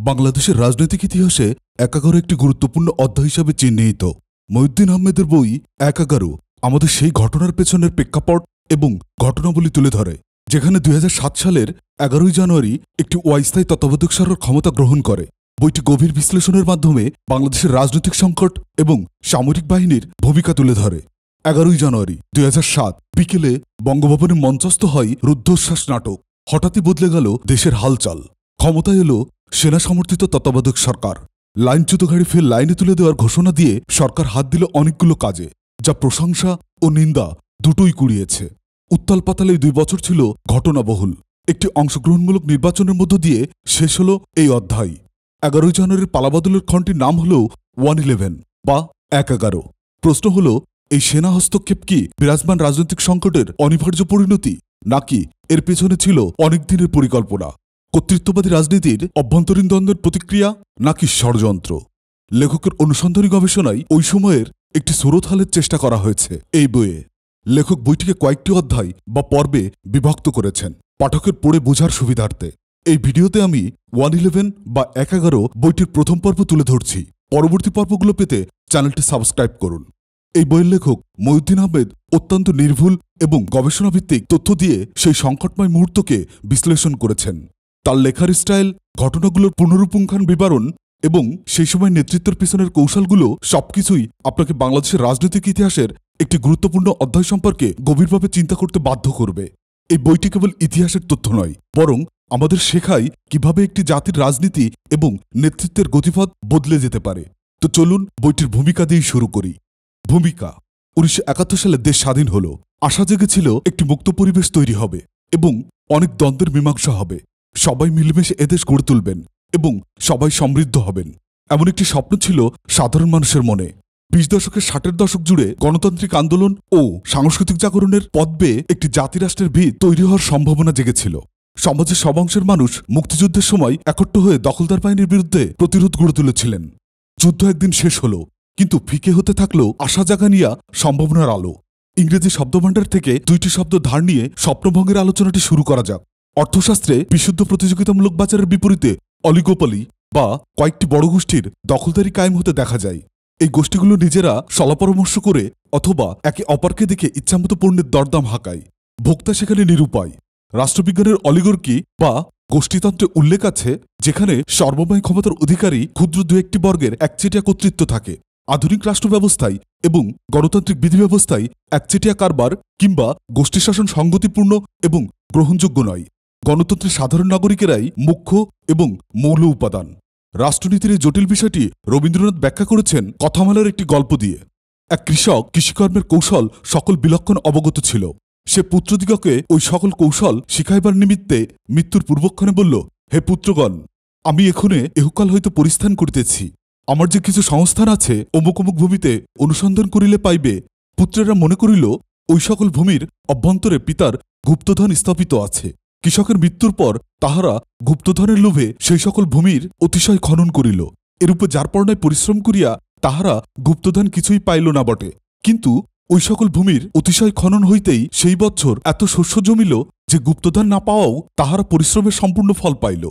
বাংলাদেশের রাজনৈতিক ইতিহাসে ১১ একটি গুরুত্বপূর্ণ অধ্যায় হিসাবে চিহ্নিত। মহিউদ্দিন আহমেদের বই ১১ আমাদের সেই ঘটনার পেছনের প্রেক্ষাপট এবং ঘটনাবলী তুলে ধরে, যেখানে ২০০৭ সালের ১১ই জানুয়ারি একটি অস্থায়ী তত্ত্বাবধায়ক সরকার ক্ষমতা গ্রহণ করে। বইটি গভীর বিশ্লেষণের মাধ্যমে বাংলাদেশের রাজনৈতিক সংকট এবং সামরিক বাহিনীর ভূমিকা তুলে ধরে। ১১ই জানুয়ারি ২০০৭ বিকেলে বঙ্গভবনে মঞ্চস্থ হয় রুদ্ধশ্বাস নাটক। হঠাৎই বদলে গেল দেশের হালচাল। ক্ষমতায় এলো সেনা সমর্থিত তত্ত্বাবধায়ক সরকার। লাইনচ্যুত গাড়ি ফের লাইনে তুলে দেওয়ার ঘোষণা দিয়ে সরকার হাত দিল অনেকগুলো কাজে, যা প্রশংসা ও নিন্দা দুটোই কুড়িয়েছে। উত্তাল পাতালে ২ বছর ছিল ঘটনাবহুল। একটি অংশগ্রহণমূলক নির্বাচনের মধ্য দিয়ে শেষ হল এই অধ্যায়। ১১ই জানুয়ারির পালাবদলের ক্ষণটির নাম হল 111 বা ১১। প্রশ্ন হল, এই সেনা হস্তক্ষেপ কি বিরাজমান রাজনৈতিক সংকটের অনিবার্য পরিণতি, নাকি এর পেছনে ছিল অনেক দিনের পরিকল্পনা? কর্তৃত্ববাদী রাজনীতির অভ্যন্তরীণ দ্বন্দ্বের প্রতিক্রিয়া, নাকি ষড়যন্ত্র? লেখকের অনুসন্ধানী গবেষণায় ওই সময়ের একটি স্রোতহালের চেষ্টা করা হয়েছে এই বইয়ে। লেখক বইটিকে কয়েকটি অধ্যায় বা পর্বে বিভক্ত করেছেন পাঠকের পড়ে বোঝার সুবিধার্থে। এই ভিডিওতে আমি 111 বা ১১ বইটির প্রথম পর্ব তুলে ধরছি। পরবর্তী পর্বগুলো পেতে চ্যানেলটি সাবস্ক্রাইব করুন। এই বইয়ের লেখক মহিউদ্দিন আহমেদ অত্যন্ত নির্ভুল এবং গবেষণাভিত্তিক তথ্য দিয়ে সেই সংকটময় মুহূর্তকে বিশ্লেষণ করেছেন। তার লেখার স্টাইল, ঘটনাগুলোর পুনরুপুঙ্খান বিবরণ এবং সেই সময় নেতৃত্বের পিছনের কৌশলগুলো সবকিছুই আপনাকে বাংলাদেশের রাজনৈতিক ইতিহাসের একটি গুরুত্বপূর্ণ অধ্যায় সম্পর্কে গভীরভাবে চিন্তা করতে বাধ্য করবে। এই বইটি কেবল ইতিহাসের তথ্য নয়, বরং আমাদের শেখায় কিভাবে একটি জাতির রাজনীতি এবং নেতৃত্বের গতিপথ বদলে যেতে পারে। তো চলুন বইটির ভূমিকা দিয়েই শুরু করি। ভূমিকা। ১৯৭১ সালে দেশ স্বাধীন হল। আশা জেগেছিল একটি মুক্ত পরিবেশ তৈরি হবে এবং অনেক দ্বন্দ্বের মীমাংসা হবে। সবাই মিলেমিশে এদেশ গড়ে তুলবেন এবং সবাই সমৃদ্ধ হবেন, এমন একটি স্বপ্ন ছিল সাধারণ মানুষের মনে। ২০ দশকের ৬০-এর দশক জুড়ে গণতান্ত্রিক আন্দোলন ও সাংস্কৃতিক জাগরণের পথ বেয়ে একটি জাতিরাষ্ট্রের ভিত তৈরি হওয়ার সম্ভাবনা জেগেছিল। সমাজের সব অংশের মানুষ মুক্তিযুদ্ধের সময় একত্র হয়ে দখলদার বাহিনীর বিরুদ্ধে প্রতিরোধ গড়ে তুলেছিলেন। যুদ্ধ একদিন শেষ হল, কিন্তু ফিকে হতে থাকলো আশা জাগানিয়া সম্ভাবনার আলো। ইংরেজি শব্দভাণ্ডার থেকে ২টি শব্দ ধার নিয়ে স্বপ্নভঙ্গের আলোচনাটি শুরু করা যাক। অর্থশাস্ত্রে বিশুদ্ধ প্রতিযোগিতামূলক বাজারের বিপরীতে অলিগোপলি বা কয়েকটি বড় গোষ্ঠীর দখলদারি কায়েম হতে দেখা যায়। এই গোষ্ঠীগুলো নিজেরা সলাপরামর্শ করে অথবা একে অপরকে দেখে ইচ্ছামতো পণ্যের দরদাম হাঁকায়। ভোক্তা সেখানে নিরুপায়। রাষ্ট্রবিজ্ঞানের অলিগর্কি বা গোষ্ঠীতন্ত্রে উল্লেখ আছে, যেখানে সর্বময় ক্ষমতার অধিকারী ক্ষুদ্র দু একটি বর্গের একচেটিয়া কর্তৃত্ব থাকে। আধুনিক রাষ্ট্র ব্যবস্থায় এবং গণতান্ত্রিক বিধি ব্যবস্থায় একচেটিয়া কারবার কিংবা গোষ্ঠী শাসন সংগতিপূর্ণ এবং গ্রহণযোগ্য নয়। গণতন্ত্রের সাধারণ নাগরিকেরাই মুখ্য এবং মৌল উপাদান। রাষ্ট্রনীতির এই জটিল বিষয়টি রবীন্দ্রনাথ ব্যাখ্যা করেছেন কথামালার একটি গল্প দিয়ে। এক কৃষক কৃষিকর্মের কৌশল সকল বিলক্ষণ অবগত ছিল। সে পুত্রদিগকে ওই সকল কৌশল শিখাইবার নিমিত্তে মৃত্যুর পূর্বক্ষণে বলল, হে পুত্রগণ, আমি এখনে এহুকাল হইতে পরিস্থান করিতেছি। আমার যে কিছু সংস্থান আছে অমুক অমুক ভূমিতে অনুসন্ধান করিলে পাইবে। পুত্রেরা মনে করিল ওই সকল ভূমির অভ্যন্তরে পিতার গুপ্তধন স্থাপিত আছে। কৃষকের মৃত্যুর পর তাহারা গুপ্তধনের লোভে সেই সকল ভূমির অতিশয় খনন করিল। এরূপে যারপরনায় পরিশ্রম করিয়া তাহারা গুপ্তধন কিছুই পাইল না বটে, কিন্তু ওই সকল ভূমির অতিশয় খনন হইতেই সেই বৎসর এত শস্য জমিল যে গুপ্তধন না পাওয়াও তাহারা পরিশ্রমের সম্পূর্ণ ফল পাইল।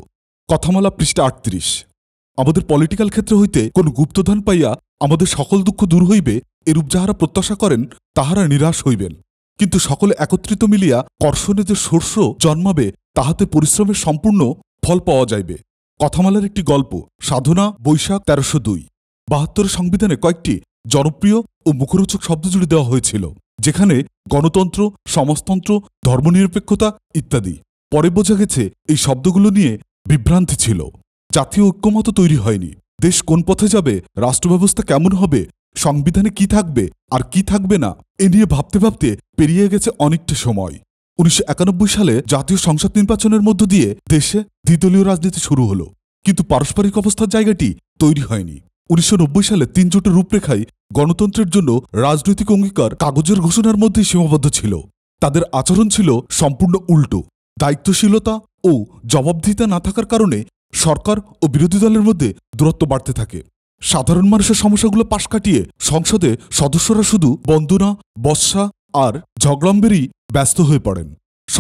কথামালা পৃষ্ঠা ৩৮। আমাদের পলিটিক্যাল ক্ষেত্র হইতে কোন গুপ্তধন পাইয়া আমাদের সকল দুঃখ দূর হইবে এরূপ যাহারা প্রত্যাশা করেন তাহারা নিরাশ হইবেন, কিন্তু সকলে একত্রিত মিলিয়া কর্ষণে যে শস্য জন্মাবে তাহাতে পরিশ্রমের সম্পূর্ণ ফল পাওয়া যাইবে। কথামালার একটি গল্প, সাধনা, বৈশাখ ১৩০২। ৭২ সংবিধানে কয়েকটি জনপ্রিয় ও মুখরোচক শব্দ জুড়ে দেওয়া হয়েছিল, যেখানে গণতন্ত্র, সমাজতন্ত্র, ধর্মনিরপেক্ষতা ইত্যাদি। পরে বোঝা গেছে এই শব্দগুলো নিয়ে বিভ্রান্তি ছিল। জাতীয় ঐক্যমত তৈরি হয়নি। দেশ কোন পথে যাবে, রাষ্ট্রব্যবস্থা কেমন হবে, সংবিধানে কি থাকবে আর কি থাকবে না, এ নিয়ে ভাবতে ভাবতে পেরিয়ে গেছে অনেকটা সময়। ১৯৯১ সালে জাতীয় সংসদ নির্বাচনের মধ্য দিয়ে দেশে দ্বিদলীয় রাজনীতি শুরু হলো, কিন্তু পারস্পরিক অবস্থার জায়গাটি তৈরি হয়নি। ১৯৯০ সালে ৩ জোটের রূপরেখায় গণতন্ত্রের জন্য রাজনৈতিক অঙ্গীকার কাগজের ঘোষণার মধ্যেই সীমাবদ্ধ ছিল। তাদের আচরণ ছিল সম্পূর্ণ উল্টো। দায়িত্বশীলতা ও জবাবদিহিতা না থাকার কারণে সরকার ও বিরোধী দলের মধ্যে দূরত্ব বাড়তে থাকে। সাধারণ মানুষের সমস্যাগুলো পাশ কাটিয়ে সংসদে সদস্যরা শুধু বন্দনা, বর্ষা আর ঝগড়াম্বেরই ব্যস্ত হয়ে পড়েন।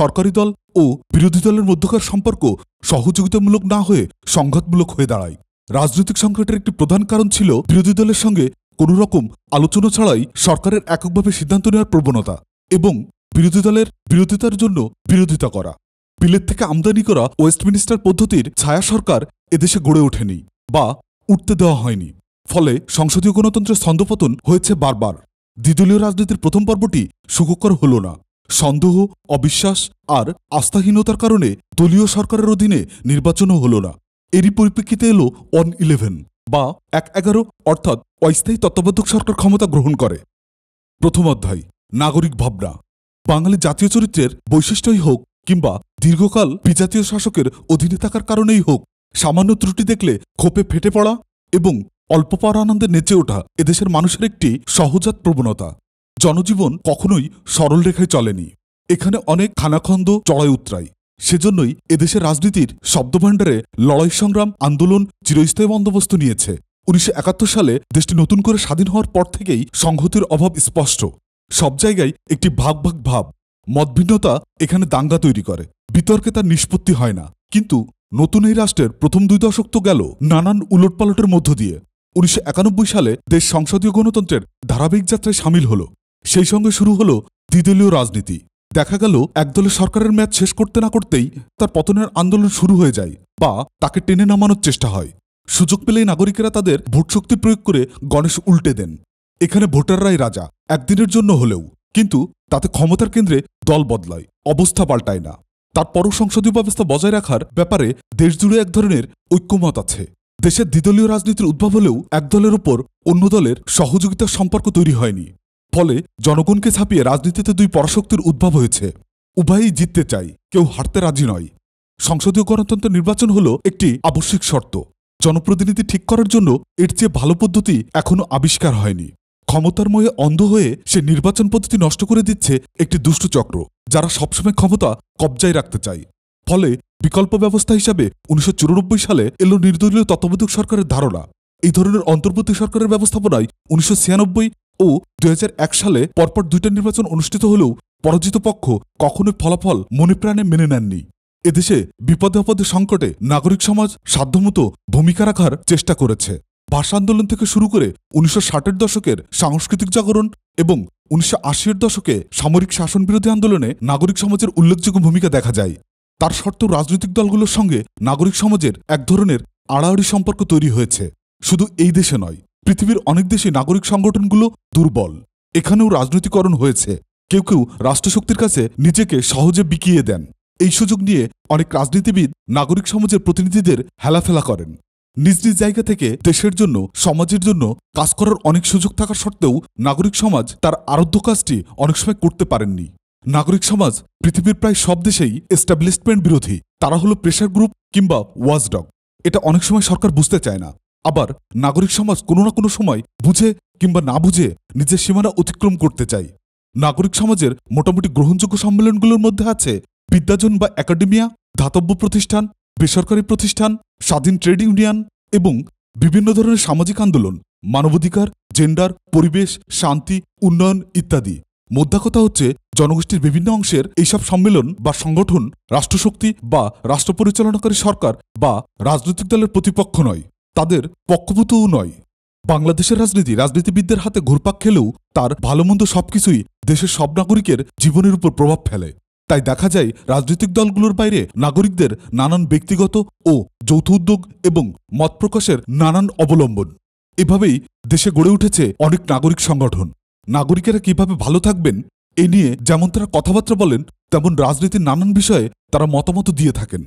সরকারি দল ও বিরোধী দলের মধ্যকার সম্পর্ক সহযোগিতামূলক না হয়ে সংঘাতমূলক হয়ে দাঁড়ায়। রাজনৈতিক সংকটের একটি প্রধান কারণ ছিল বিরোধী দলের সঙ্গে কোনো রকম আলোচনা ছাড়াই সরকারের এককভাবে সিদ্ধান্ত নেওয়ার প্রবণতা এবং বিরোধী দলের বিরোধিতার জন্য বিরোধিতা করা। বিলেত থেকে আমদানি করা ওয়েস্টমিনিস্টার পদ্ধতির ছায়া সরকার এদেশে গড়ে ওঠেনি বা উঠতে দেওয়া হয়নি। ফলে সংসদীয় গণতন্ত্রের ছন্দপতন হয়েছে বারবার। দ্বিদলীয় রাজনীতির প্রথম পর্বটি সুখকর হল না। সন্দেহ, অবিশ্বাস আর আস্থাহীনতার কারণে দলীয় সরকারের অধীনে নির্বাচনও হল না। এরই পরিপ্রেক্ষিতে এলো 1-11 বা 1-11 অর্থাৎ অস্থায়ী তত্ত্বাবধায়ক সরকার ক্ষমতা গ্রহণ করে। প্রথম অধ্যায়, নাগরিক ভাবনা। বাঙালি জাতীয় চরিত্রের বৈশিষ্ট্যই হোক কিংবা দীর্ঘকাল বিজাতীয় শাসকের অধীনে থাকার কারণেই হোক, সামান্য ত্রুটি দেখলে ক্ষোভে ফেটে পড়া এবং অল্প পাওয়ার আনন্দে নেচে ওঠা এদেশের মানুষের একটি সহজাত প্রবণতা। জনজীবন কখনোই সরল রেখায় চলেনি। এখানে অনেক খানাখন্দ, চড়াই উতরাই। সেজন্যই এদেশের রাজনীতির শব্দভাণ্ডারে লড়াই, সংগ্রাম, আন্দোলন চিরস্থায়ী বন্দোবস্ত নিয়েছে। 1971 সালে দেশটি নতুন করে স্বাধীন হওয়ার পর থেকেই সংহতির অভাব স্পষ্ট। সব জায়গায় একটি ভাগ ভাব, মতভিন্নতা এখানে দাঙ্গা তৈরি করে। বিতর্কে তার নিষ্পত্তি হয় না। কিন্তু নতুন এই রাষ্ট্রের প্রথম 2 দশক তো গেল নানান উলটপালটের মধ্য দিয়ে। 1991 সালে দেশ সংসদীয় গণতন্ত্রের ধারাবাহিক যাত্রায় সামিল হল। সেই সঙ্গে শুরু হল দ্বিদলীয় রাজনীতি। দেখা গেল একদলের সরকারের মেয়াদ শেষ করতে না করতেই তার পতনের আন্দোলন শুরু হয়ে যায় বা তাকে টেনে নামানোর চেষ্টা হয়। সুযোগ পেলেই নাগরিকেরা তাদের ভোটশক্তি প্রয়োগ করে গণেশ উল্টে দেন। এখানে ভোটাররাই রাজা, একদিনের জন্য হলেও। কিন্তু তাতে ক্ষমতার কেন্দ্রে দল বদলায়, অবস্থা পাল্টায় না। তারপরও সংসদীয় ব্যবস্থা বজায় রাখার ব্যাপারে দেশজুড়ে এক ধরনের ঐক্যমত আছে। দেশের দ্বিদলীয় রাজনীতির উদ্ভব হলেও এক দলের উপর অন্য দলের সহযোগিতার সম্পর্ক তৈরি হয়নি। ফলে জনগণকে ছাপিয়ে রাজনীতিতে 2 পরাশক্তির উদ্ভব হয়েছে। উভয়ই জিততে চায়, কেউ হারতে রাজি নয়। সংসদীয় গণতন্ত্র নির্বাচন হল একটি আবশ্যিক শর্ত। জনপ্রতিনিধি ঠিক করার জন্য এর চেয়ে ভালো পদ্ধতি এখনো আবিষ্কার হয়নি। ক্ষমতার মোহে অন্ধ হয়ে সে নির্বাচন পদ্ধতি নষ্ট করে দিচ্ছে একটি দুষ্ট চক্র, যারা সবসময় ক্ষমতা কবজায় রাখতে চায়। ফলে বিকল্প ব্যবস্থা হিসাবে 1994 সালে এলো নির্দলীয় তত্ত্বাবধায়ক সরকারের ধারণা। এই ধরনের অন্তর্বর্তী সরকারের ব্যবস্থাপনায় 1996 ও 2001 সালে পরপর 2টা নির্বাচন অনুষ্ঠিত হলেও পরাজিত পক্ষ কখনোই ফলাফল মনে প্রাণে মেনে নেননি। এদেশে বিপদে আপদে সংকটে নাগরিক সমাজ সাধ্যমতো ভূমিকা রাখার চেষ্টা করেছে। ভাষা আন্দোলন থেকে শুরু করে 1960-এর দশকের সাংস্কৃতিক জাগরণ এবং 1980-এর দশকে সামরিক শাসন বিরোধী আন্দোলনে নাগরিক সমাজের উল্লেখযোগ্য ভূমিকা দেখা যায়। তার সত্ত্বেও রাজনৈতিক দলগুলোর সঙ্গে নাগরিক সমাজের এক ধরনের আড়াআড়ি সম্পর্ক তৈরি হয়েছে। শুধু এই দেশে নয়, পৃথিবীর অনেক দেশে নাগরিক সংগঠনগুলো দুর্বল। এখানেও রাজনীতিকরণ হয়েছে। কেউ কেউ রাষ্ট্রশক্তির কাছে নিজেকে সহজে বিকিয়ে দেন। এই সুযোগ নিয়ে অনেক রাজনীতিবিদ নাগরিক সমাজের প্রতিনিধিদের হেলাফেলা করেন। নিজ নিজ জায়গা থেকে দেশের জন্য, সমাজের জন্য কাজ করার অনেক সুযোগ থাকা সত্ত্বেও নাগরিক সমাজ তার আরাধ্য কাজটি অনেক সময় করতে পারেননি। নাগরিক সমাজ পৃথিবীর প্রায় সব দেশেই এস্টাবলিশমেন্ট বিরোধী। তারা হলো প্রেসার গ্রুপ কিংবা ওয়াচডগ। এটা অনেক সময় সরকার বুঝতে চায় না। আবার নাগরিক সমাজ কোনো না কোনো সময় বুঝে কিংবা না বুঝে নিজের সীমানা অতিক্রম করতে চায়। নাগরিক সমাজের মোটামুটি গ্রহণযোগ্য সম্মেলনগুলোর মধ্যে আছে বিদ্যাজন বা একাডেমিয়া, ধাতব্য প্রতিষ্ঠান, বেসরকারি প্রতিষ্ঠান, স্বাধীন ট্রেড ইউনিয়ন এবং বিভিন্ন ধরনের সামাজিক আন্দোলন, মানবাধিকার, জেন্ডার, পরিবেশ, শান্তি, উন্নয়ন ইত্যাদি। মোদ্দা কথা হচ্ছে, জনগোষ্ঠীর বিভিন্ন অংশের এইসব সম্মেলন বা সংগঠন রাষ্ট্রশক্তি বা রাষ্ট্র পরিচালনাকারী সরকার বা রাজনৈতিক দলের প্রতিপক্ষ নয়, তাদের পক্ষভূতও নয়। বাংলাদেশের রাজনীতিবিদদের হাতে ঘুরপাক খেলেও তার ভালোমন্দ সবকিছুই দেশের সব নাগরিকের জীবনের উপর প্রভাব ফেলে। তাই দেখা যায় রাজনৈতিক দলগুলোর বাইরে নাগরিকদের নানান ব্যক্তিগত ও যৌথ উদ্যোগ এবং মত প্রকাশের নানান অবলম্বন। এভাবেই দেশে গড়ে উঠেছে অনেক নাগরিক সংগঠন। নাগরিকেরা কিভাবে ভালো থাকবেন এ নিয়ে যেমন তারা কথাবার্তা বলেন, তেমন রাজনীতির নানান বিষয়ে তারা মতামত দিয়ে থাকেন।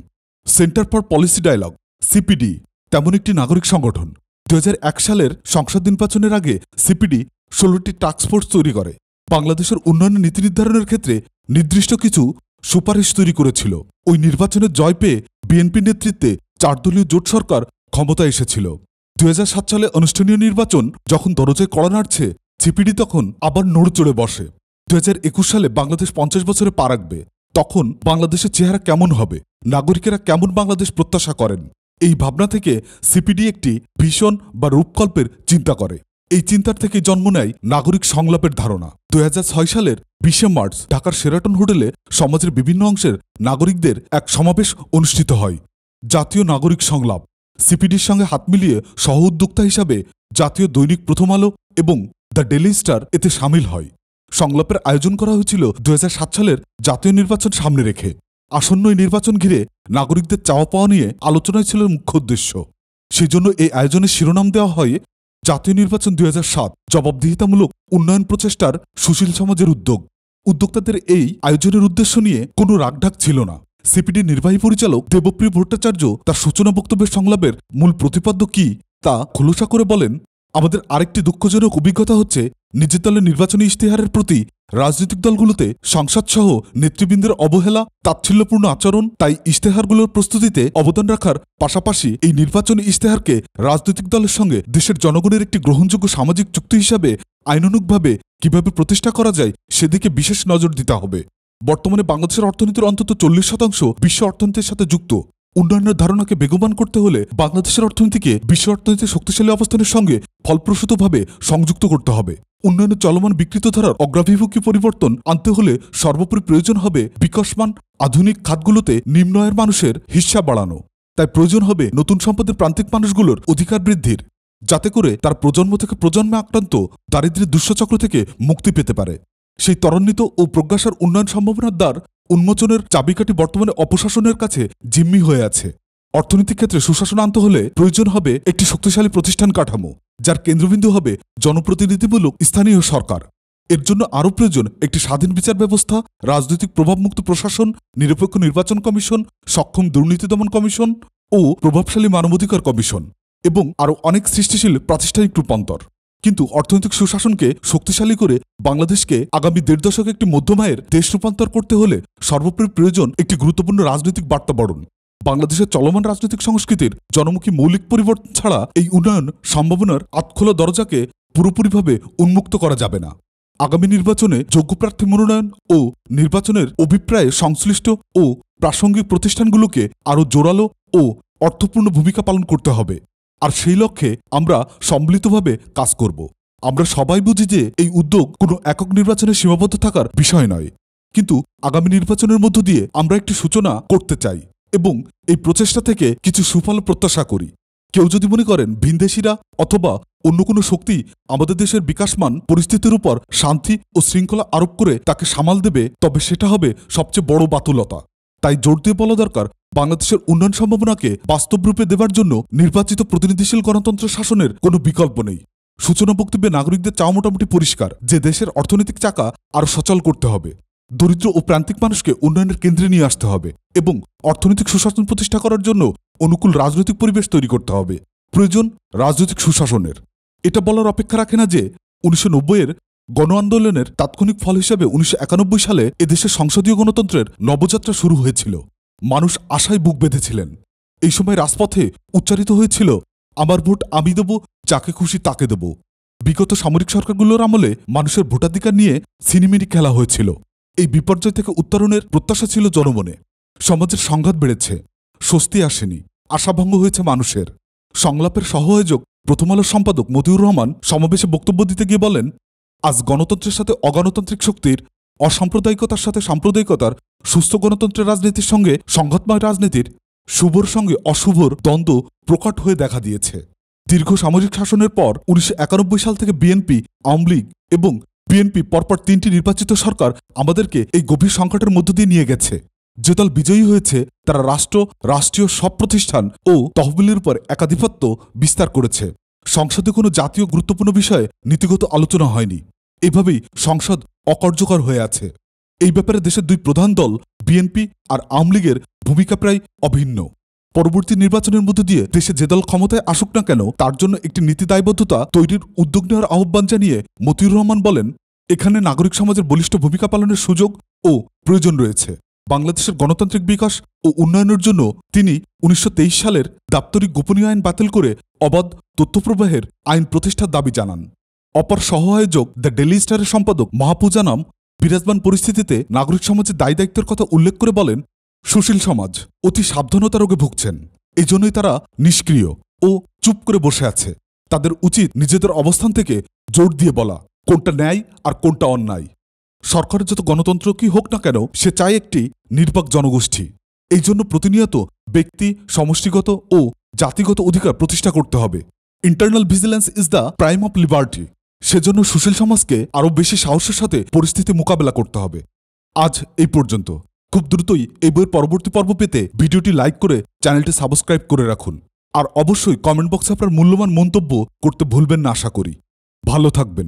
Centre for policy dialogue, CPD, তেমন একটি নাগরিক সংগঠন। 2001 সালের সংসদ নির্বাচনের আগে সিপিডি 16টি টাস্কফোর্স তৈরি করে বাংলাদেশের উন্নয়নের নীতি নির্ধারণের ক্ষেত্রে নির্দিষ্ট কিছু সুপারিশ তৈরি করেছিল। ওই নির্বাচনে জয় পেয়ে বিএনপি নেতৃত্বে 4 দলীয় জোট সরকার ক্ষমতায় এসেছিল। 2007 সালে অনুষ্ঠানীয় নির্বাচন যখন দরজায় কড়া নাড়ছে, সিপিডি তখন আবার নড়ে চড়ে বসে। 2021 সালে বাংলাদেশ 50 বছরে পা রাখবে। তখন বাংলাদেশের চেহারা কেমন হবে, নাগরিকেরা কেমন বাংলাদেশ প্রত্যাশা করেন, এই ভাবনা থেকে সিপিডি একটি ভিশন বা রূপকল্পের চিন্তা করে। এই চিন্তার থেকে জন্ম নেয় নাগরিক সংলাপের ধারণা। 2006 সালের 20 মার্চ ঢাকার শেরাটন হোটেলে সমাজের বিভিন্ন অংশের নাগরিকদের এক সমাবেশ অনুষ্ঠিত হয়। জাতীয় নাগরিক সংলাপ সিপিডির সঙ্গে হাত মিলিয়ে সহ উদ্যোক্তা হিসাবে জাতীয় দৈনিক প্রথম আলো এবং দ্য ডেইলি স্টার এতে সামিল হয়। সংলাপের আয়োজন করা হয়েছিল 2007 সালের জাতীয় নির্বাচন সামনে রেখে। আসন্ন এই নির্বাচন ঘিরে নাগরিকদের চাওয়া পাওয়া নিয়ে আলোচনায় ছিল মুখ্য উদ্দেশ্য। সেই জন্য এই আয়োজনের শিরোনাম দেওয়া হয় জাতীয় নির্বাচন 2007, জবাবদিহিতামূলক উন্নয়ন প্রচেষ্টার সুশীল সমাজের উদ্যোগ। উদ্যোক্তাদের এই আয়োজনের উদ্দেশ্য নিয়ে কোনো রাগঢাক ছিল না। সিপিডির নির্বাহী পরিচালক দেবপ্রিয় ভট্টাচার্য তার সূচনা বক্তব্যের সংলাপের মূল প্রতিপাদ্য কি তা খোলসা করে বলেন, আমাদের আরেকটি দুঃখজনক অভিজ্ঞতা হচ্ছে নিজের দলের নির্বাচনী ইশতেহারের প্রতি রাজনৈতিক দলগুলোতে সংসদসহ নেতৃবৃন্দের অবহেলা, তাচ্ছিল্যপূর্ণ আচরণ। তাই ইশতেহারগুলোর প্রস্তুতিতে অবদান রাখার পাশাপাশি এই নির্বাচনী ইশতেহারকে রাজনৈতিক দলের সঙ্গে দেশের জনগণের একটি গ্রহণযোগ্য সামাজিক চুক্তি হিসাবে আইনানুগভাবে কিভাবে প্রতিষ্ঠা করা যায় সেদিকে বিশেষ নজর দিতে হবে। বর্তমানে বাংলাদেশের অর্থনীতির অন্তত 40% বিশ্ব অর্থনীতির সাথে যুক্ত। উন্নয়নের ধারণাকে বেগবান করতে হলে বাংলাদেশের অর্থনীতিকে বিশ্ব অর্থনীতির শক্তিশালী অবস্থানের সঙ্গে ফলপ্রসূভাবে সংযুক্ত করতে হবে। উন্নয়নের চলমান বিকৃত ধারার অগ্রাভিমুখী পরিবর্তন আনতে হলে সর্বোপরি প্রয়োজন হবে বিকাশমান আধুনিক খাতগুলোতে নিম্ন আয়ের মানুষের হিস্সা বাড়ানো। তাই প্রয়োজন হবে নতুন সম্পদের প্রান্তিক মানুষগুলোর অধিকার বৃদ্ধির, যাতে করে তার প্রজন্ম থেকে প্রজন্মে আক্রান্ত দারিদ্র্যের দুঃস্বচক্র থেকে মুক্তি পেতে পারে। সেই ত্বরান্বিত ও প্রজ্ঞাসার উন্নয়ন সম্ভাবনার দ্বার উন্মোচনের চাবিকাঠি বর্তমানে অপশাসনের কাছে জিম্মি হয়ে আছে। অর্থনৈতিক ক্ষেত্রে সুশাসন আনতে হলে প্রয়োজন হবে একটি শক্তিশালী প্রতিষ্ঠান কাঠামো, যার কেন্দ্রবিন্দু হবে জনপ্রতিনিধিমূলক স্থানীয় সরকার। এর জন্য আরও প্রয়োজন একটি স্বাধীন বিচার ব্যবস্থা, রাজনৈতিক প্রভাবমুক্ত প্রশাসন, নিরপেক্ষ নির্বাচন কমিশন, সক্ষম দুর্নীতি দমন কমিশন ও প্রভাবশালী মানবাধিকার কমিশন এবং আরও অনেক সৃষ্টিশীল প্রাতিষ্ঠানিক রূপান্তর। কিন্তু অর্থনৈতিক সুশাসনকে শক্তিশালী করে বাংলাদেশকে আগামী 1.5 দশকে একটি মধ্যমায়ের দেশ রূপান্তর করতে হলে সর্বোপরি প্রয়োজন একটি গুরুত্বপূর্ণ রাজনৈতিক বার্তাবরণ। বাংলাদেশের চলমান রাজনৈতিক সংস্কৃতির জনমুখী মৌলিক পরিবর্তন ছাড়া এই উন্নয়ন সম্ভাবনার আতখোলা দরজাকে পুরোপুরিভাবে উন্মুক্ত করা যাবে না। আগামী নির্বাচনে যোগ্য প্রার্থী মনোনয়ন ও নির্বাচনের অভিপ্রায়ে সংশ্লিষ্ট ও প্রাসঙ্গিক প্রতিষ্ঠানগুলোকে আরও জোরালো ও অর্থপূর্ণ ভূমিকা পালন করতে হবে। আর সেই লক্ষ্যে আমরা সম্মিলিতভাবে কাজ করব। আমরা সবাই বুঝি যে এই উদ্যোগ কোনো একক নির্বাচনে সীমাবদ্ধ থাকার বিষয় নয়, কিন্তু আগামী নির্বাচনের মধ্য দিয়ে আমরা একটি সূচনা করতে চাই এবং এই প্রচেষ্টা থেকে কিছু সুফল প্রত্যাশা করি। কেউ যদি মনে করেন ভিনদেশিরা অথবা অন্য কোনো শক্তি আমাদের দেশের বিকাশমান পরিস্থিতির উপর শান্তি ও শৃঙ্খলা আরোপ করে তাকে সামাল দেবে, তবে সেটা হবে সবচেয়ে বড় বাতুলতা। তাই জোর দিয়ে বলা দরকার, বাংলাদেশের উন্নয়ন সম্ভাবনাকে বাস্তব রূপে দেবার জন্য নির্বাচিত প্রতিনিধিশীল গণতন্ত্র শাসনের কোনো বিকল্প নেই। সূচনা বক্তব্যে নাগরিকদের চাওয়া মোটামুটি পরিষ্কার যে দেশের অর্থনৈতিক চাকা আরও সচল করতে হবে, দরিদ্র ও প্রান্তিক মানুষকে উন্নয়নের কেন্দ্রে নিয়ে আসতে হবে এবং অর্থনৈতিক সুশাসন প্রতিষ্ঠা করার জন্য অনুকূল রাজনৈতিক পরিবেশ তৈরি করতে হবে। প্রয়োজন রাজনৈতিক সুশাসনের। এটা বলার অপেক্ষা রাখে না যে 1990-এর গণ আন্দোলনের তাৎক্ষণিক ফল হিসেবে 1991 সালে এদেশে সংসদীয় গণতন্ত্রের নবযাত্রা শুরু হয়েছিল। মানুষ আশায় বুক বেঁধেছিলেন। এই সময় রাজপথে উচ্চারিত হয়েছিল, আমার ভোট আমি দেব, যাকে খুশি তাকে দেব। বিগত সামরিক সরকারগুলোর আমলে মানুষের ভোটাধিকার নিয়ে ছিনিমিনি খেলা হয়েছিল। এই বিপর্যয় থেকে উত্তরণের প্রত্যাশা ছিল জনমনে। সমাজের সংঘাত বেড়েছে, স্বস্তি আসেনি, আশাভঙ্গ হয়েছে মানুষের। সংলাপের সহ আয়োজক প্রথম আলোর সম্পাদক মতিউর রহমান সমাবেশে বক্তব্য দিতে গিয়ে বলেন, আজ গণতন্ত্রের সাথে অগণতান্ত্রিক শক্তির, অসাম্প্রদায়িকতার সাথে সাম্প্রদায়িকতার, সুস্থ গণতন্ত্রের রাজনীতির সঙ্গে সংঘাতময় রাজনীতির, শুভর সঙ্গে অশুভর দ্বন্দ্ব প্রকট হয়ে দেখা দিয়েছে। দীর্ঘ সামরিক শাসনের পর 1991 সাল থেকে বিএনপি, আওয়ামী লীগ এবং বিএনপি পরপর 3টি নির্বাচিত সরকার আমাদেরকে এই গভীর সংকটের মধ্য দিয়ে নিয়ে গেছে। যে দল বিজয়ী হয়েছে তারা রাষ্ট্রীয় সব প্রতিষ্ঠান ও তহবিলের উপর একাধিপত্য বিস্তার করেছে। সংসদে কোনো জাতীয় গুরুত্বপূর্ণ বিষয়ে নীতিগত আলোচনা হয়নি। এভাবেই সংসদ অকার্যকর হয়ে আছে। এই ব্যাপারে দেশের দুই প্রধান দল বিএনপি আর আওয়ামী লীগের ভূমিকা প্রায় অভিন্ন। পরবর্তী নির্বাচনের মধ্য দিয়ে দেশে যে দল ক্ষমতায় আসুক না কেন, তার জন্য একটি নীতি দায়বদ্ধতা তৈরির উদ্যোগ নেওয়ার আহ্বান জানিয়ে মতিউর রহমান বলেন, এখানে নাগরিক সমাজের বলিষ্ঠ ভূমিকা পালনের সুযোগ ও প্রয়োজন রয়েছে। বাংলাদেশের গণতান্ত্রিক বিকাশ ও উন্নয়নের জন্য তিনি 1923 সালের দাপ্তরিক গোপনীয় আইন বাতিল করে অবাধ তথ্যপ্রবাহের আইন প্রতিষ্ঠার দাবি জানান। অপর সহ আয়োজক দ্য ডেইলি স্টারের সম্পাদক মাহফুজা নাম বিরাজমান পরিস্থিতিতে নাগরিক সমাজের দায়ী দায়িত্বের কথা উল্লেখ করে বলেন, সুশীল সমাজ অতি সাবধানতা রোগে ভুগছেন। এই জন্যই তারা নিষ্ক্রিয় ও চুপ করে বসে আছে। তাদের উচিত নিজেদের অবস্থান থেকে জোর দিয়ে বলা কোনটা ন্যায় আর কোনটা অন্যায়। সরকারের যত গণতন্ত্র কি হোক না কেন, সে চায় একটি নির্বাক জনগোষ্ঠী। এই জন্য প্রতিনিয়ত ব্যক্তি, সমষ্টিগত ও জাতিগত অধিকার প্রতিষ্ঠা করতে হবে। Internal vigilance is the prime of liberty. সেজন্য সুশীল সমাজকে আরও বেশি সাহসের সাথে পরিস্থিতি মোকাবেলা করতে হবে। আজ এই পর্যন্ত। খুব দ্রুতই এই বইয়ের পরবর্তী পর্ব পেতে ভিডিওটি লাইক করে চ্যানেলটি সাবস্ক্রাইব করে রাখুন। আর অবশ্যই কমেন্ট বক্সে আপনার মূল্যবান মন্তব্য করতে ভুলবেন না আশা করি। ভালো থাকবেন।